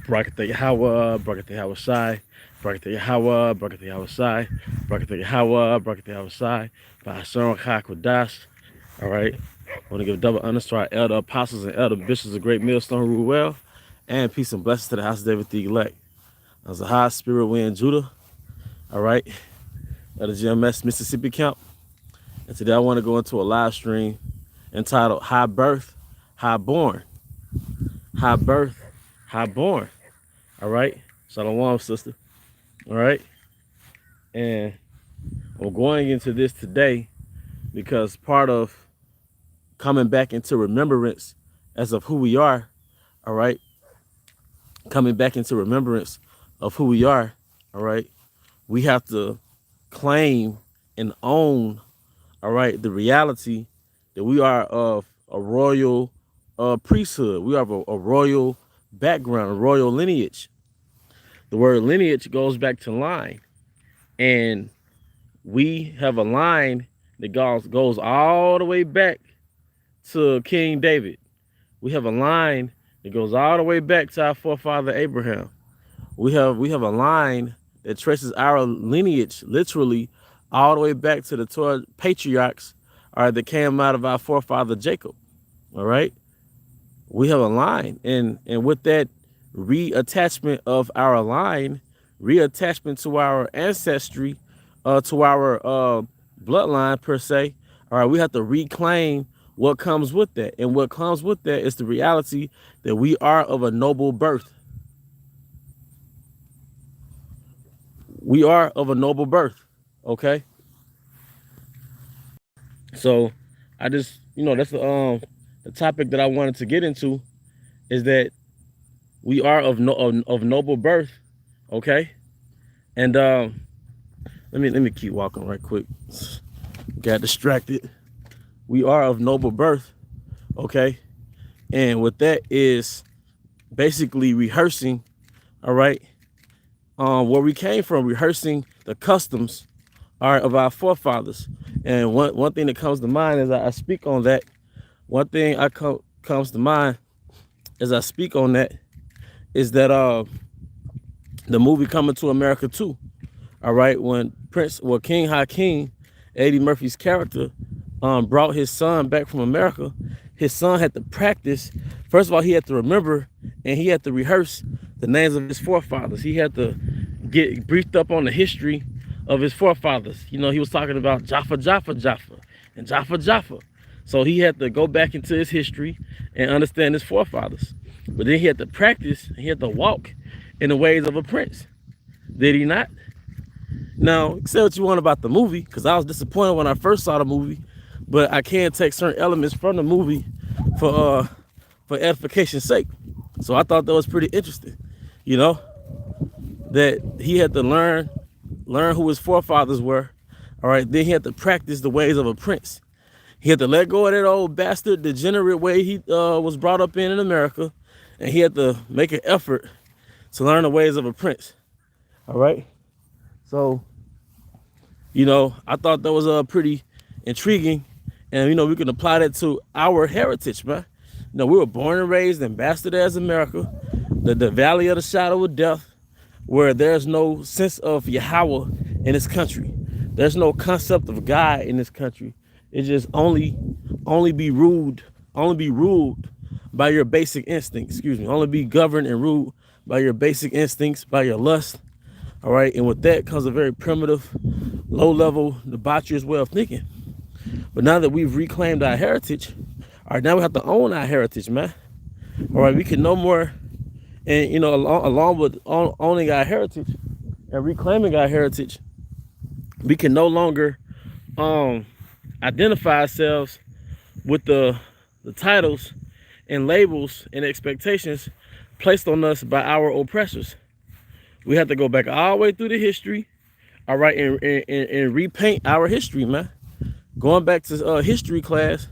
Barakatah Yahweh, Barakatah Yahweh Shai, Barakatah Yahweh, Barakatah Yahweh Shai, Barakatah Yahweh, Barakatah Yahweh Shai, Bahasharon Chakodash. All right. I want to give double honors to our elder apostles and elder bishops of Great Millstone who rule well, and peace and blessings to the house of David the elect. As a high spirit wind Judah. All right. At the GMS Mississippi camp. And today I want to go into a live stream entitled High Birth, High Born. High Birth, High Born. All right. Shalom, sister. All right. And I'm going into this today because part of coming back into remembrance as of who we are, all right, coming back into remembrance of who we are, all right, we have to claim and own, all right, the reality that we are of a royal priesthood. We have a royal background, a royal lineage. The word lineage goes back to line, and we have a line that goes all the way back to King David. We have a line that goes all the way back to our forefather Abraham. We have a line that traces our lineage literally all the way back to the 12 patriarchs, all right, that came out of our forefather Jacob. All right. We have a line, and with that reattachment of our line, reattachment to our ancestry, to our bloodline per se, all right, we have to reclaim what comes with that. And what comes with that is the reality that we are of a noble birth. We are of a noble birth, okay? So I just, that's the topic that I wanted to get into, is that we are of noble birth, okay? And let me keep walking right quick. Got distracted. We are of noble birth, okay? And what that is basically rehearsing, all right, where we came from, rehearsing the customs, all right, of our forefathers. And one thing that comes to mind as I speak on that, one thing comes to mind as I speak on that is that the movie Coming to America 2, all right, when King Hakeem, Eddie Murphy's character, brought his son back from America, his son had to practice. First of all, he had to remember and he had to rehearse the names of his forefathers. He had to get briefed up on the history of his forefathers. He was talking about Jaffa, and Jaffa. So he had to go back into his history and understand his forefathers. But then he had to practice, he had to walk in the ways of a prince. Did he not? Now, say what you want about the movie, because I was disappointed when I first saw the movie, but I can take certain elements from the movie for edification's sake. So I thought that was pretty interesting, that he had to learn who his forefathers were. All right, then he had to practice the ways of a prince. He had to let go of that old bastard, degenerate way he was brought up in America, and he had to make an effort to learn the ways of a prince. All right. So, I thought that was pretty intriguing, and we can apply that to our heritage, man. We were born and raised in bastardized America, the valley of the shadow of death, where there's no sense of Yahweh in this country. There's no concept of God in this country. It just only be ruled by your basic instincts. Only be governed and ruled by your basic instincts, by your lust. All right, and with that comes a very primitive, low-level, debaucherous way of thinking. But now that we've reclaimed our heritage, all right, now we have to own our heritage, man. All right, we can no more, and along with owning our heritage and reclaiming our heritage, we can no longer identify ourselves with the titles and labels and expectations placed on us by our oppressors. We have to go back all the way through the history, all right, and repaint our history, man. Going back to history class,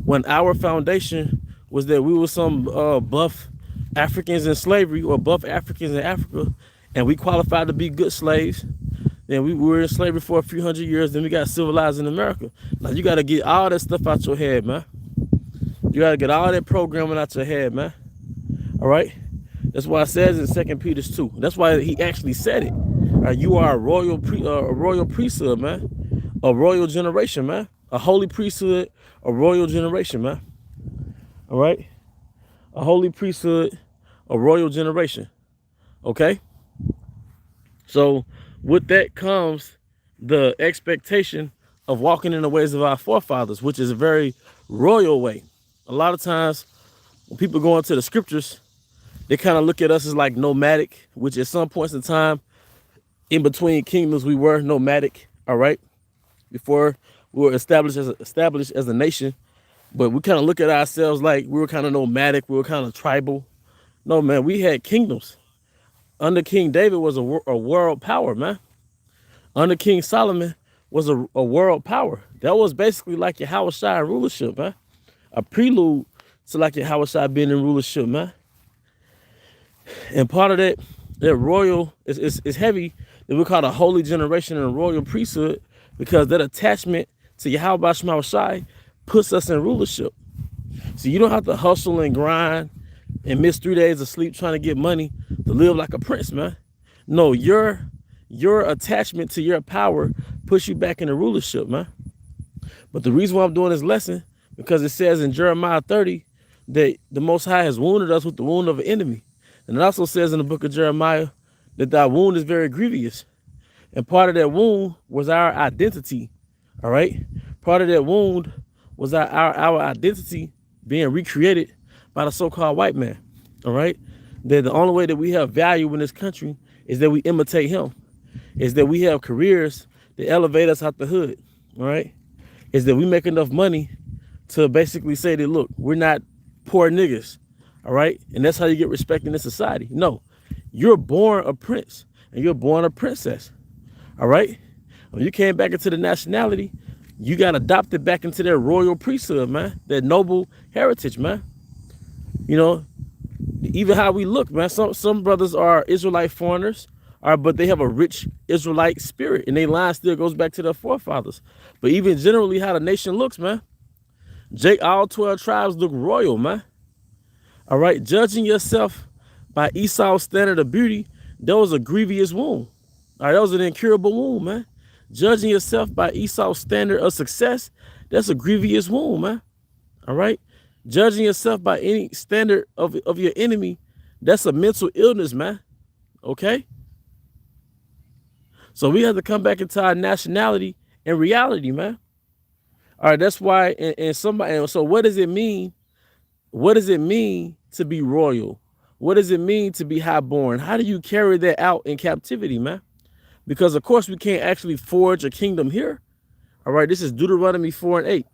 when our foundation was that we were some buff Africans in slavery or buff Africans in Africa, and we qualified to be good slaves. Then we were in slavery for a few hundred years, then we got civilized in America. Now you got to get all that stuff out your head, man. You got to get all that programming out your head, man. All right? That's why it says in 2 Peter 2. That's why he actually said it. You are a royal priesthood, man. A royal generation, man. A holy priesthood, a royal generation, man. All right? A holy priesthood, a royal generation. Okay? So with that comes the expectation of walking in the ways of our forefathers, which is a very royal way. A lot of times when people go into the scriptures, they kind of look at us as like nomadic, which at some points in time in between kingdoms, we were nomadic. All right. Before we were established as a nation, but we kind of look at ourselves like we were kind of nomadic. We were kind of tribal. No, man, we had kingdoms. Under King David was a world power, man. Under King Solomon was a world power. That was basically like your Howard Shire rulership, man. A prelude to like your Howard Shire being in rulership, man. And part of that royal is heavy. That we call a holy generation and a royal priesthood, because that attachment to Yahweh Shema Shai puts us in rulership. So you don't have to hustle and grind and miss 3 days of sleep trying to get money to live like a prince, man. No, your attachment to your power puts you back in the rulership, man. But the reason why I'm doing this lesson, because it says in Jeremiah 30 that the Most High has wounded us with the wound of an enemy. And it also says in the book of Jeremiah that thy wound is very grievous. And part of that wound was our identity, all right? Part of that wound was our identity being recreated by the so-called white man, all right? That the only way that we have value in this country is that we imitate him, is that we have careers that elevate us out the hood, all right? Is that we make enough money to basically say that, look, we're not poor niggas, all right? And that's how you get respect in this society. No, you're born a prince and you're born a princess, all right? When you came back into the nationality, you got adopted back into their royal priesthood, man, that noble heritage, man. You know, even how we look, man. Some brothers are Israelite foreigners, but they have a rich Israelite spirit, and their line still goes back to their forefathers. But even generally how the nation looks, man, all 12 tribes look royal, man. All right, judging yourself by Esau's standard of beauty, that was a grievous wound. All right, that was an incurable wound, man. Judging yourself by Esau's standard of success, that's a grievous wound, man. All right, judging yourself by any standard of your enemy, that's a mental illness, man. Okay, so we have to come back into our nationality and reality, man. All right, that's why. So what does it mean? What does it mean to be royal? What does it mean to be highborn? How do you carry that out in captivity, man? Because of course we can't actually forge a kingdom here. All right, this is Deuteronomy 4:8.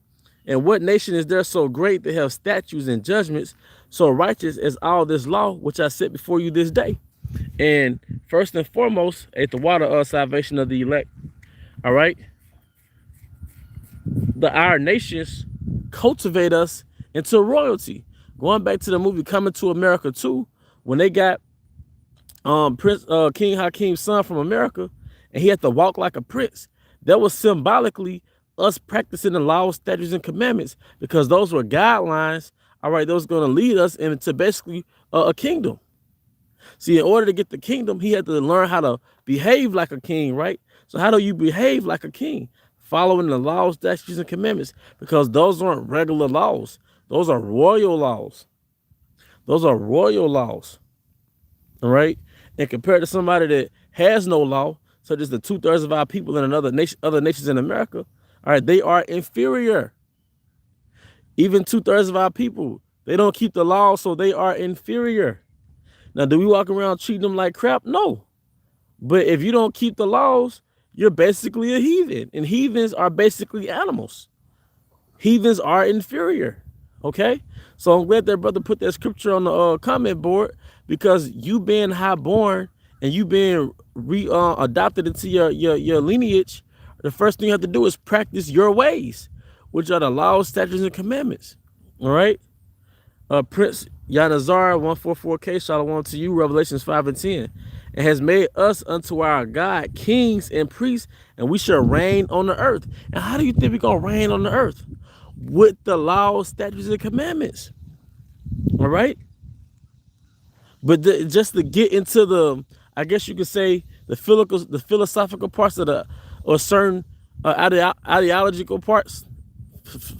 And what nation is there so great to have statutes and judgments so righteous as all this law which I set before you this day? And first and foremost, at the water of salvation of the elect. All right, our nations cultivate us into royalty. Going back to the movie Coming to America 2, when they got King Hakim's son from America, and he had to walk like a prince, that was symbolically us practicing the laws, statutes, and commandments, because those were guidelines, all right, those going to lead us into basically a kingdom. See, in order to get the kingdom, he had to learn how to behave like a king, right? So how do you behave like a king? Following the laws, statutes, and commandments, because those aren't regular laws. Those are royal laws. Those are royal laws, all right? And compared to somebody that has no law, such as the 2/3 of our people in other nations in America, all right, they are inferior. Even 2/3 of our people, they don't keep the law, so they are inferior. Now, do we walk around treating them like crap? No. But if you don't keep the laws, you're basically a heathen. And heathens are basically animals. Heathens are inferior. Okay? So I'm glad that brother put that scripture on the comment board, because you being highborn and you being adopted into your lineage, the first thing you have to do is practice your ways, which are the laws, statutes, and commandments. All right? Prince Yanazar 144K, shalom to you, Revelations 5 and 10. And has made us unto our God kings and priests, and we shall reign on the earth. And how do you think we're going to reign on the earth? With the laws, statutes, and commandments. All right? But just to get into the, I guess you could say the philosophical parts of the, or certain ideological parts,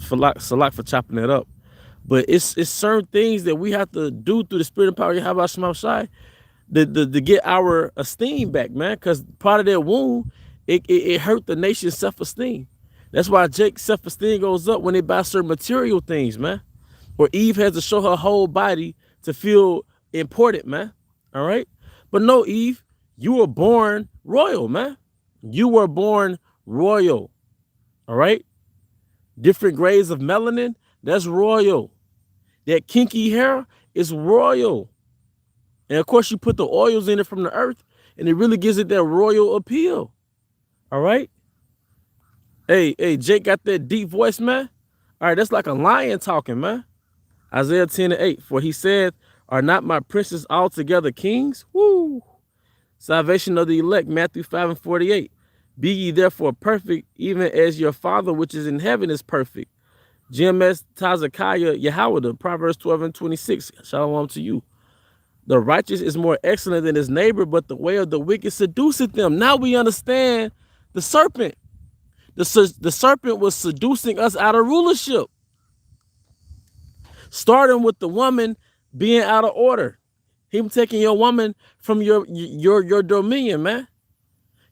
for chopping it up. But it's certain things that we have to do through the spirit and power of Yahweh Shema Shai to get our esteem back, man. Because part of that wound, it hurt the nation's self-esteem. That's why Jake's self-esteem goes up when they buy certain material things, man. Or Eve has to show her whole body to feel important, man. All right? But no, Eve, you were born royal, man. You were born royal. All right? Different grades of melanin, that's royal. That kinky hair is royal. And of course, you put the oils in it from the earth, and it really gives it that royal appeal. All right? Hey, Jake got that deep voice, man. All right, that's like a lion talking, man. Isaiah 10:8, for he said, are not my princes altogether kings? Woo! Salvation of the elect, Matthew 5:48. Be ye therefore perfect, even as your Father which is in heaven is perfect. GMS Tazakiah Yahweh, Proverbs 12:26. Shalom to you. The righteous is more excellent than his neighbor, but the way of the wicked seduceth them. Now we understand the serpent. The serpent was seducing us out of rulership. Starting with the woman being out of order. Him taking your woman from your dominion, man.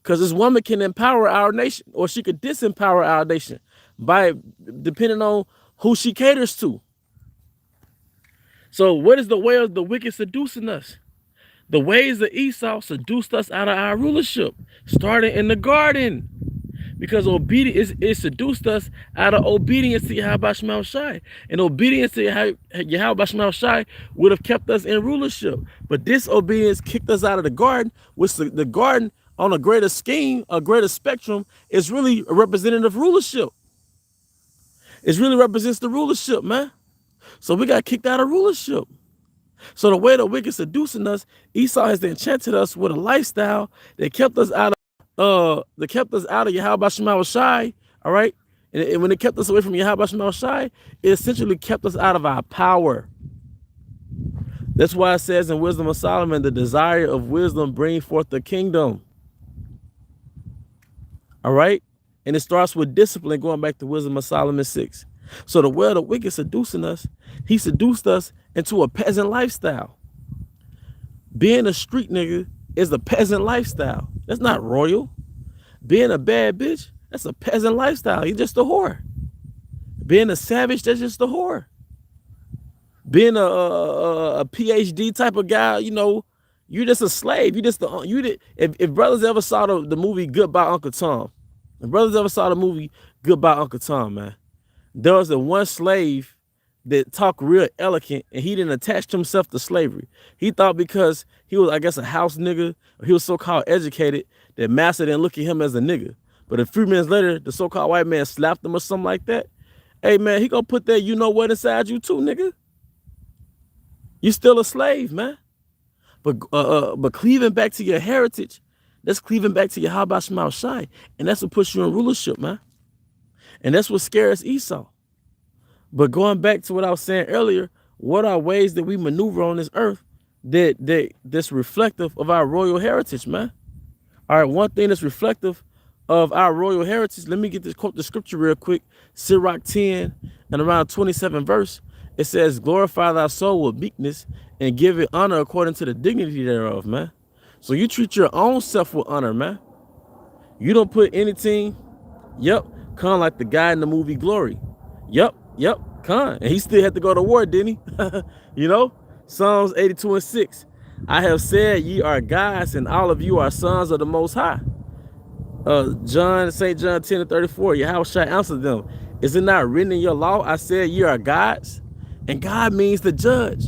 Because this woman can empower our nation, or she could disempower our nation by depending on who she caters to. So what is the way of the wicked seducing us? The ways of Esau seduced us out of our rulership, starting in the garden. Because obedience, it seduced us out of obedience to Yahweh Shema Shai. And obedience to Yahweh Shema Shai would have kept us in rulership. But disobedience kicked us out of the garden, which the garden on a greater scheme, a greater spectrum, is really a representative rulership. It really represents the rulership, man. So we got kicked out of rulership. So the way the wicked seducing us, Esau has enchanted us with a lifestyle that kept us out of Yahweh Shema Shai, all right? And when it kept us away from Yahweh Shema Shai, it essentially kept us out of our power. That's why it says in Wisdom of Solomon, the desire of wisdom bring forth the kingdom. All right? And it starts with discipline, going back to Wisdom of Solomon 6. So the way the wicked seducing us, he seduced us into a peasant lifestyle. Being a street nigga is a peasant lifestyle. That's not royal. Being a bad bitch, that's a peasant lifestyle. You're just a whore. Being a savage, that's just a whore. Being a PhD type of guy, you know, you're just a slave. If brothers ever saw the movie Goodbye Uncle Tom, man, there was the one slave that talked real elegant, and he didn't attach himself to slavery. He thought because he was, I guess, a house nigga, or he was so-called educated, that master didn't look at him as a nigga. But a few minutes later, the so-called white man slapped him or something like that. Hey, man, he gonna put that you know what inside you too, nigga. You still a slave, man. But cleaving back to your heritage, that's cleaving back to your Yahweh Shema Shai, and that's what puts you in rulership, man. And that's what scares Esau. But going back to what I was saying earlier, what are ways that we maneuver on this earth that's reflective of our royal heritage, man? All right, one thing that's reflective of our royal heritage, let me get this quote the scripture real quick. Sirach 10 and around 27 verse. It says, glorify thy soul with meekness and give it honor according to the dignity thereof, man. So you treat your own self with honor, man. You don't put anything, kind of like the guy in the movie Glory. Khan. And he still had to go to war, didn't he? You know? Psalms 82:6. I have said ye are gods, and all of you are sons of the Most High. St. John 10:34. Yahweh shall answer them. Is it not written in your law? I said ye are gods. And God means to judge.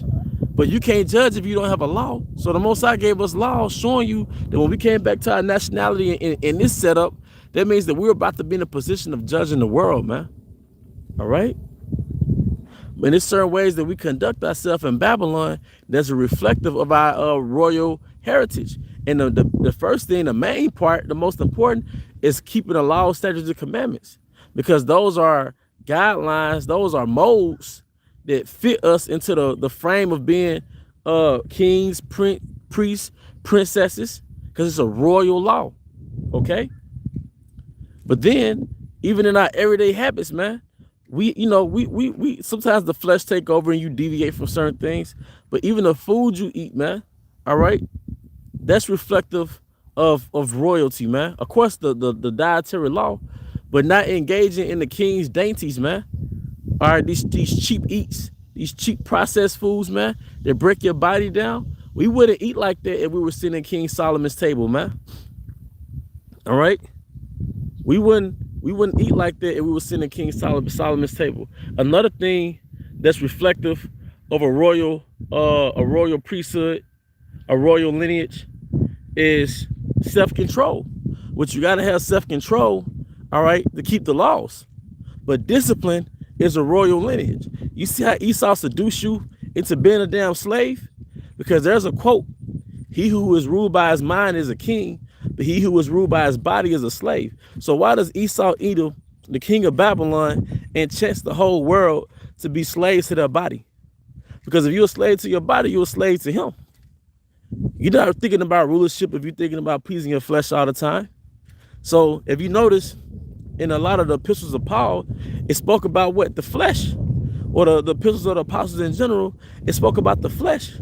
But you can't judge if you don't have a law. So the Most High gave us laws showing you that when we came back to our nationality in this setup, that means that we're about to be in a position of judging the world, man. All right? And there's certain ways that we conduct ourselves in Babylon that's reflective of our royal heritage. And the first thing, the main part, the most important, is keeping the law, statutes, and commandments. Because those are guidelines, those are molds that fit us into the frame of being kings, priests, princesses, because it's a royal law. Okay. But then, even in our everyday habits, man, we sometimes the flesh take over and you deviate from certain things. But even the food you eat, man, all right, that's reflective of royalty, man. Of course, the dietary law, but not engaging in the king's dainties, man. All right, these cheap eats, these cheap processed foods, man, that break your body down. We wouldn't eat like that if we were sitting at King Solomon's table, man. All right, we wouldn't eat like that if we were sitting at King Solomon's table. Another thing that's reflective of a royal priesthood, a royal lineage, is self-control. Which you gotta have self-control, all right, to keep the laws. But discipline is a royal lineage. You see how Esau seduced you into being a damn slave? Because there's a quote: "He who is ruled by his mind is a king, but he who is ruled by his body is a slave." So why does Esau, Edom, the king of Babylon, enchant the whole world to be slaves to their body? Because if you're a slave to your body, you're a slave to him. You're not thinking about rulership if you're thinking about pleasing your flesh all the time. So if you notice, in a lot of the epistles of Paul, it spoke about what? The flesh. Or the epistles of the apostles in general, it spoke about the flesh.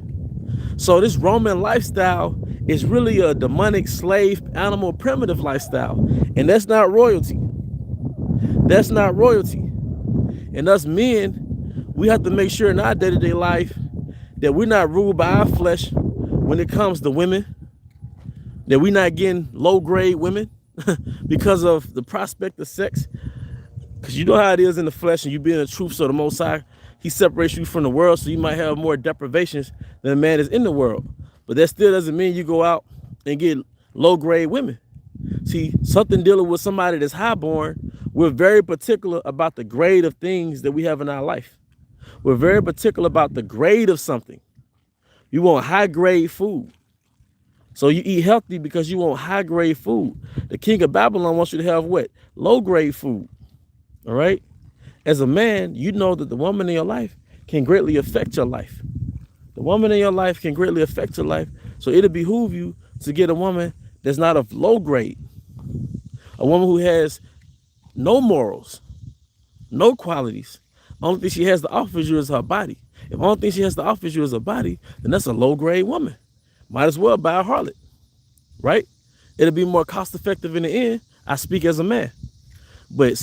So this Roman lifestyle is really a demonic, slave, animal, primitive lifestyle. And that's not royalty. That's not royalty. And us men, we have to make sure in our day-to-day life that we're not ruled by our flesh when it comes to women, that we're not getting low-grade women because of the prospect of sex. Because you know how it is in the flesh, and you be in the truth, so the Most High, he separates you from the world, so you might have more deprivations than a man is in the world. But that still doesn't mean you go out and get low-grade women. See, something dealing with somebody that's highborn, we're very particular about the grade of things that we have in our life. We're very particular about the grade of something. You want high-grade food. So you eat healthy because you want high-grade food. The king of Babylon wants you to have what? Low-grade food. All right? As a man, you know that the woman in your life can greatly affect your life. The woman in your life can greatly affect your life. So it'll behoove you to get a woman that's not of low grade. A woman who has no morals, no qualities. Only thing she has to offer you is her body. If the only thing she has to offer you is her body, then that's a low grade woman. Might as well buy a harlot, right? It'll be more cost effective in the end. I speak as a man. But a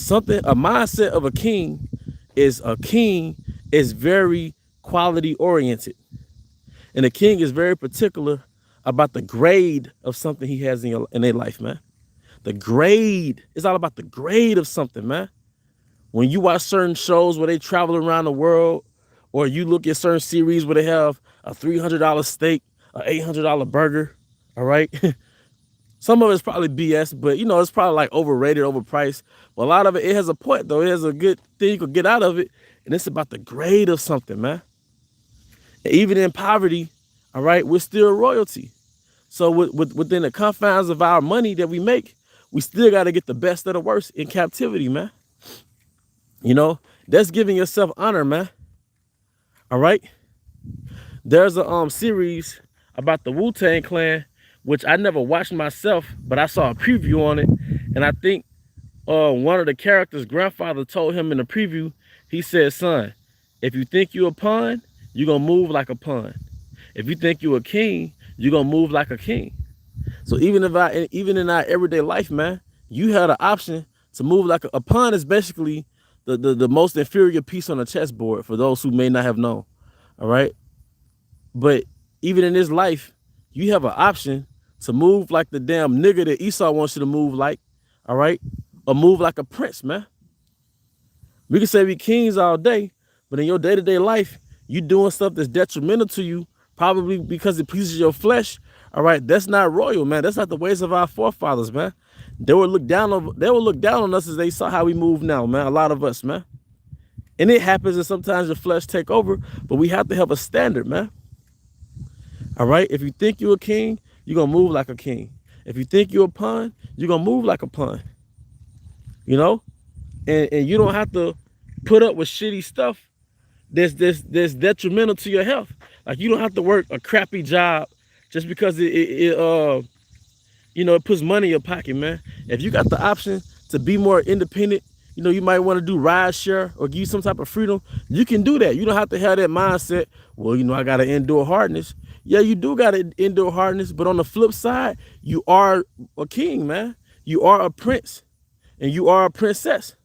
mindset of a king is very quality oriented. And a king is very particular about the grade of something he has in their life, man. The grade, it's all about the grade of something, man. When you watch certain shows where they travel around the world, or you look at certain series where they have a $300 steak, an $800 burger, all right? Some of it's probably BS, but it's probably like overrated, overpriced. But a lot of it has a point, though. It has a good thing you could get out of it. And it's about the grade of something, man. And even in poverty, all right, we're still royalty. So within the confines of our money that we make, we still got to get the best of the worst in captivity, man. That's giving yourself honor, man. All right. There's a series about the Wu-Tang Clan, which I never watched myself, but I saw a preview on it. And I think one of the characters' grandfather told him in the preview, he said, "Son, if you think you're a pawn, you're going to move like a pawn. If you think you're a king, you're going to move like a king." So even in our everyday life, man, you had an option to move like a pawn is basically the most inferior piece on the chessboard for those who may not have known. All right. But even in this life, you have an option to move like the damn nigga that Esau wants you to move like, all right? Or move like a prince, man. We can say we kings all day, but in your day-to-day life, you doing stuff that's detrimental to you, probably because it pleases your flesh, all right? That's not royal, man. That's not the ways of our forefathers, man. They would look down on us as they saw how we move now, man. A lot of us, man. And it happens that sometimes your flesh take over, but we have to have a standard, man. All right? If you think you're a king, you're going to move like a king. If you think you're a pawn, you're going to move like a pawn. And you don't have to put up with shitty stuff that's detrimental to your health. Like, you don't have to work a crappy job just because it puts money in your pocket, man. If you got the option to be more independent, you might want to do ride share or give you some type of freedom. You can do that. You don't have to have that mindset. Well, I got to endure hardness. Yeah, you do got to endure hardness. But on the flip side, you are a king, man. You are a prince and you are a princess.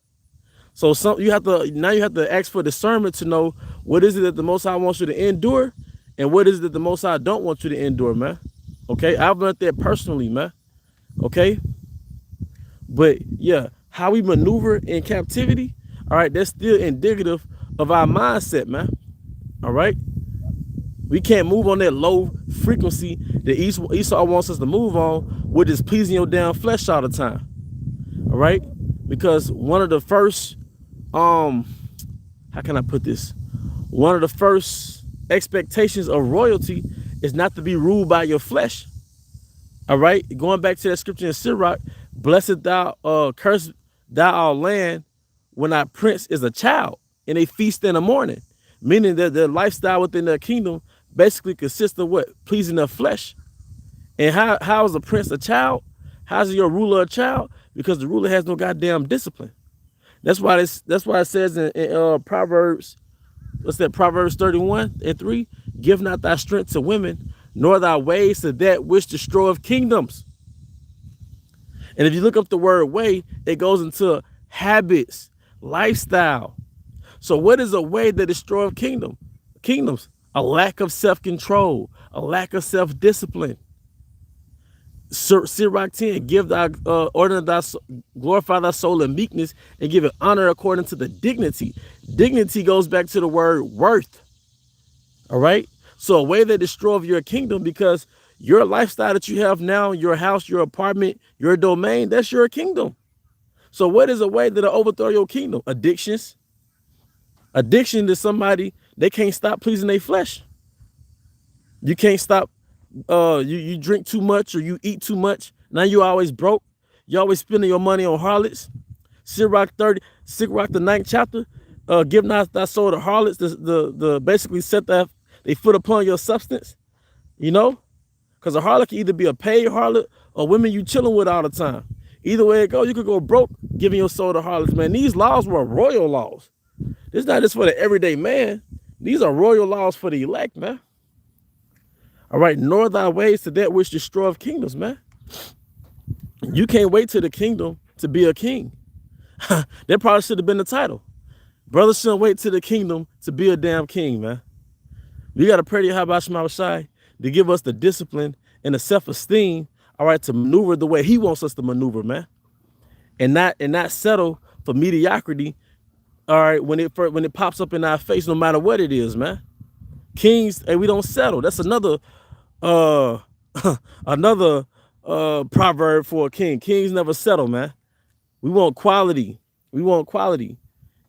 So you have to ask for discernment to know what is it that the Most High wants you to endure and what is it that the Most High don't want you to endure, man. Okay, I've learned that personally, man. Okay, but yeah, how we maneuver in captivity, all right, that's still indicative of our mindset, man. All right, we can't move on that low frequency that Esau wants us to move on, which is pleasing your damn flesh all the time. All right, because one of the first how can I put this? One of the first expectations of royalty is not to be ruled by your flesh. All right, going back to that scripture in Sirach, blessed thou, cursed thou our land when our prince is a child and a feast in the morning. Meaning that the lifestyle within their kingdom basically consists of what? Pleasing their flesh. And how is a prince a child? How's your ruler a child? Because the ruler has no goddamn discipline. That's why it says in Proverbs, what's that? Proverbs 31:3, give not thy strength to women, nor thy ways to that which destroyeth kingdoms. And if you look up the word way, it goes into habits, lifestyle. So what is a way that destroyeth kingdoms? A lack of self-control, a lack of self-discipline. Sirach 10, give thy glorify thy soul in meekness and give it honor according to the dignity. Dignity goes back to the word worth. All right. So a way that destroys your kingdom, because your lifestyle that you have now, your house, your apartment, your domain, that's your kingdom. So what is a way that'll overthrow your kingdom? Addictions. Addiction to somebody, they can't stop pleasing their flesh. You can't stop. You drink too much or you eat too much. Now you always broke. You always spending your money on harlots. Sirach the 9th chapter. Give not thy soul to harlots. The basically set they foot upon your substance. Because a harlot can either be a paid harlot or women you chilling with all the time. Either way it goes, you could go broke giving your soul to harlots, man. These laws were royal laws. This is not just for the everyday man. These are royal laws for the elect, man. All right, nor thy ways to that which destroyeth kingdoms, man. You can't wait till the kingdom to be a king. That probably should have been the title. Brothers shouldn't wait till the kingdom to be a damn king, man. We got to pray to Yahweh Shema Shai to give us the discipline and the self-esteem, all right, to maneuver the way he wants us to maneuver, man. And not settle for mediocrity, all right, when it pops up in our face, no matter what it is, man. Kings, and we don't settle. That's another proverb for a king. Kings never settle, man. We want quality. We want quality.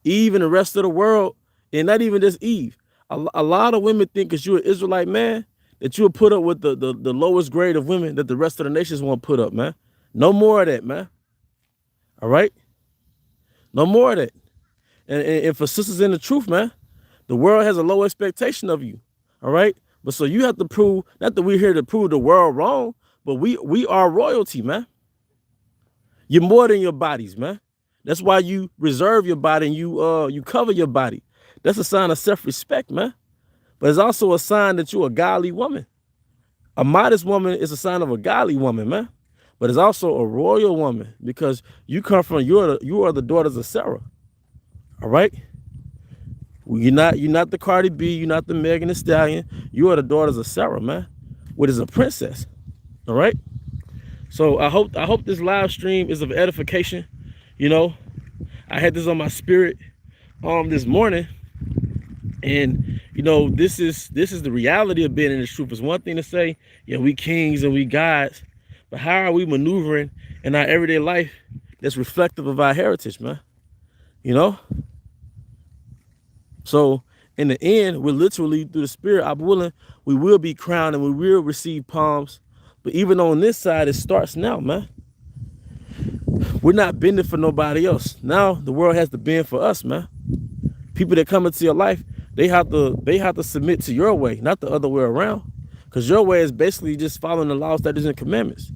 Eve and the rest of the world, and not even just Eve. A lot of women think because you're an Israelite man that you'll put up with the lowest grade of women that the rest of the nations won't put up, man. No more of that, man. All right? No more of that. And for sisters in the truth, man, the world has a low expectation of you. All right? But so you have to prove, not that we're here to prove the world wrong, but we are royalty, man. You're more than your bodies, man. That's why you reserve your body and you cover your body. That's a sign of self-respect, man. But it's also a sign that you're a godly woman. A modest woman is a sign of a godly woman, man. But it's also a royal woman because you are the daughters of Sarah. All right? You're not the Cardi B, you're not the Megan Thee Stallion. You are the daughters of Sarah, man, which is a princess. All right? So I hope this live stream is of edification. I had this on my spirit this morning. And this is the reality of being in the truth. It's one thing to say, we kings and we gods, but how are we maneuvering in our everyday life that's reflective of our heritage, man? So in the end, we're literally through the spirit, I'm willing, we will be crowned and we will receive palms. But even on this side, it starts now, man. We're not bending for nobody else. Now the world has to bend for us, man. People that come into your life, They have to submit to your way, not the other way around. Because your way is basically just following the laws, statutes, and commandments.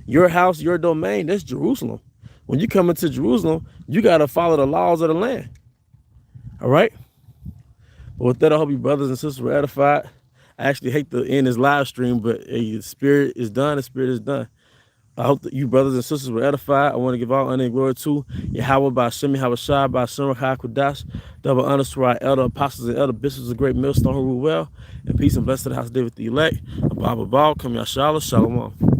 Your house, your domain, that's Jerusalem. When you come into Jerusalem, you got to follow the laws of the land. All right? But with that, I hope you brothers and sisters were edified. I actually hate to end this live stream, but the spirit is done. The spirit is done. I hope that you brothers and sisters were edified. I want to give all honor and glory to Yahweh by Shemi Hawashai by Surah Hakudash. Double honors to our elder apostles and elder bishops of great millstone who rule well. And peace and blessing to the house of David the elect. Abba Baal, Kam Yashala, Shalom.